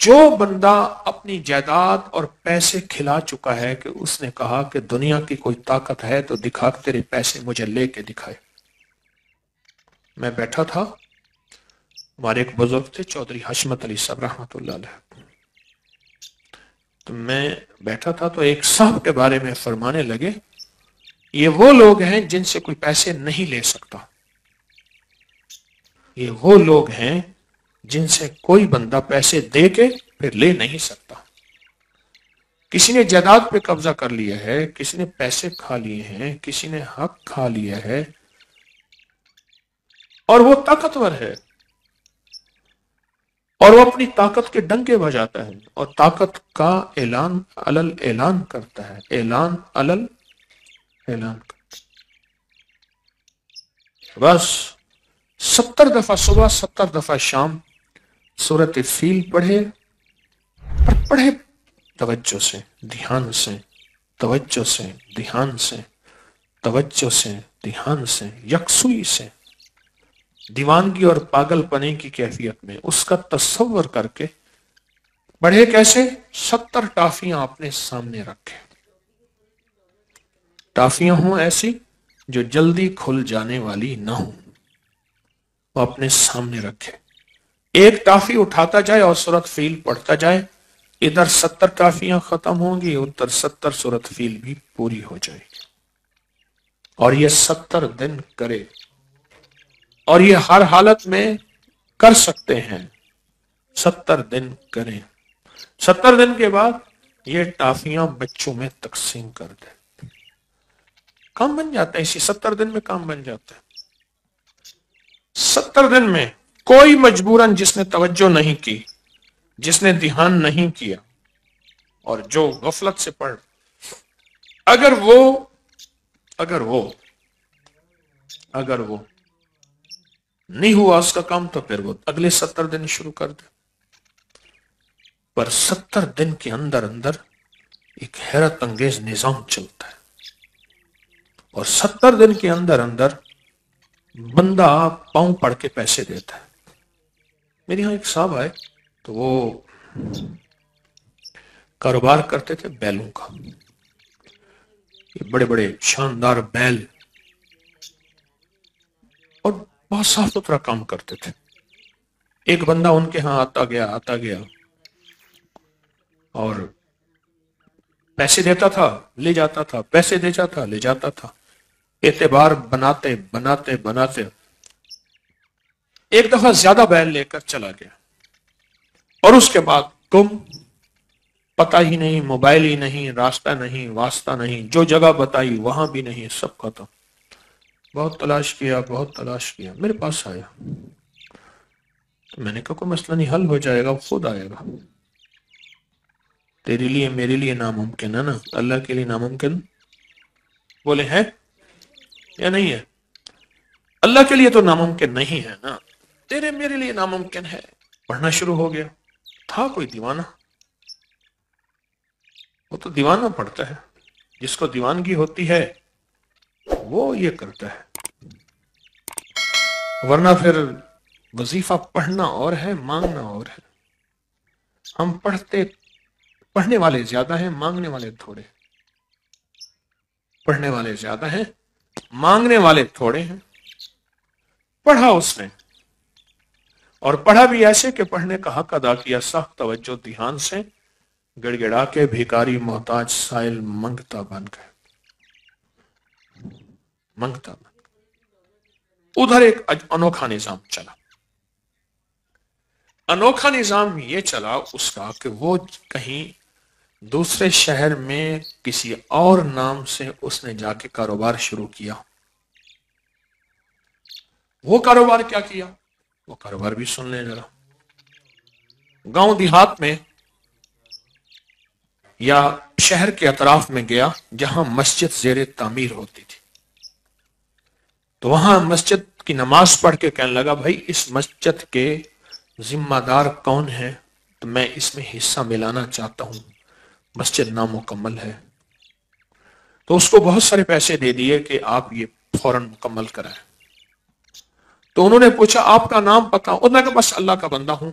جو بندہ اپنی جائیداد اور پیسے کھلا چکا ہے کہ اس نے کہا کہ دنیا کی کوئی طاقت ہے تو دکھا کے تیرے پیسے مجھے لے کے دکھائے. میں بیٹھا تھا، ہمارے ایک بزرگ تھے چودھری حشمت علی صاحب رحمۃ اللہ علیہ، تو میں بیٹھا تھا تو ایک صاحب کے بارے میں فرمانے لگے یہ وہ لوگ ہیں جن سے کوئی پیسے نہیں لے سکتا، یہ وہ لوگ ہیں جن سے کوئی بندہ پیسے دے کے پھر لے نہیں سکتا. کسی نے جائیداد پہ قبضہ کر لیا ہے، کسی نے پیسے کھا لیے ہیں، کسی نے حق کھا لیا ہے اور وہ طاقتور ہے اور وہ اپنی طاقت کے ڈنکے بجاتا ہے اور طاقت کا اعلان علل اعلان کرتا ہے، اعلان علل اعلان کرتا ہے. بس 70 دفعہ صبح 70 دفعہ شام سورۃ فیل پڑھے، پر پڑھے توجہ سے، دھیان سے، توجہ سے، دھیان سے، توجہ سے، دھیان سے، یکسوئی سے، دیوانگی اور پاگل پنے کی کیفیت میں اس کا تصور کر کے پڑھے. کیسے؟ 70 ٹافیاں اپنے سامنے رکھے، ٹافیاں ہوں ایسی جو جلدی کھل جانے والی نہ ہوں، وہ اپنے سامنے رکھے، ایک ٹافی اٹھاتا جائے اور سورۃ فیل پڑھتا جائے، ادھر 70 ٹافیاں ختم ہوں گی، ادھر 70 سورۃ فیل بھی پوری ہو جائے گی. اور یہ 70 دن کرے اور یہ ہر حالت میں کر سکتے ہیں. 70 دن کریں، 70 دن کے بعد یہ ٹافیاں بچوں میں تقسیم کر دیں. کام بن جاتا ہے، اسی 70 دن میں کام بن جاتا ہے. 70 دن میں کوئی مجبوراً جس نے توجہ نہیں کی، جس نے دھیان نہیں کیا اور جو غفلت سے پڑھ، اگر وہ نہیں ہوا اس کا کام تو پھر وہ اگلے 70 دن شروع کر دے. پر 70 دن کے اندر اندر ایک حیرت انگیز نظام چلتا ہے اور 70 دن کے اندر اندر بندہ پاؤں پڑ کے پیسے دیتا ہے. میرے یہاں ایک صاحب آئے تو وہ کاروبار کرتے تھے بیلوں کا، یہ بڑے بڑے شاندار بیل، اور بہت صاف ستھرا کام کرتے تھے. ایک بندہ ان کے ہاں آتا گیا اور پیسے دیتا تھا لے جاتا تھا، پیسے دیتا تھا لے جاتا تھا. اعتبار بناتے بناتے بناتے ایک دفعہ زیادہ بیل لے کر چلا گیا اور اس کے بعد گم، پتہ ہی نہیں، موبائل ہی نہیں، راستہ نہیں، واسطہ نہیں، جو جگہ بتائی وہاں بھی نہیں، سب ختم. بہت تلاش کیا، میرے پاس آیا تو میں نے کہا کوئی مسئلہ نہیں، حل ہو جائے گا، خود آئے گا. تیرے لیے میرے لیے ناممکن ہے نا، اللہ کے لیے ناممکن؟ بولے ہے یا نہیں ہے؟ اللہ کے لیے تو ناممکن نہیں ہے نا، تیرے میرے لیے ناممکن ہے. پڑھنا شروع ہو گیا. تھا کوئی دیوانہ، وہ تو دیوانہ پڑھتا ہے، جس کو دیوانگی ہوتی ہے وہ یہ کرتا ہے، ورنہ پھر وظیفہ پڑھنا اور ہے، مانگنا اور ہے. ہم پڑھنے والے زیادہ ہیں، مانگنے والے تھوڑے. پڑھنے والے زیادہ ہیں، مانگنے والے تھوڑے ہیں. پڑھا اس نے، اور پڑھا بھی ایسے کہ پڑھنے کا حق ادا کیا، سخت توجہ دھیان سے، گڑ گڑا کے بھیکاری محتاج سائل منگتا بن گئے، منگتا بن گئے. ادھر ایک انوکھا نظام چلا. انوکھا نظام یہ چلا اس کا کہ وہ کہیں دوسرے شہر میں کسی اور نام سے اس نے جا کے کاروبار شروع کیا. وہ کاروبار کیا کیا؟ وہ کاروبار بھی سن لیں ذرا. گاؤں دیہات میں یا شہر کے اطراف میں گیا جہاں مسجد زیر تعمیر ہوتی تھی، تو وہاں مسجد کی نماز پڑھ کے کہنے لگا بھائی اس مسجد کے ذمہ دار کون ہے، تو میں اس میں حصہ ملانا چاہتا ہوں، مسجد نامکمل ہے. تو اس کو بہت سارے پیسے دے دیے کہ آپ یہ فوراً مکمل کرائیں. تو انہوں نے پوچھا آپ کا نام پتہ؟ انہوں نے کہا بس اللہ کا بندہ ہوں،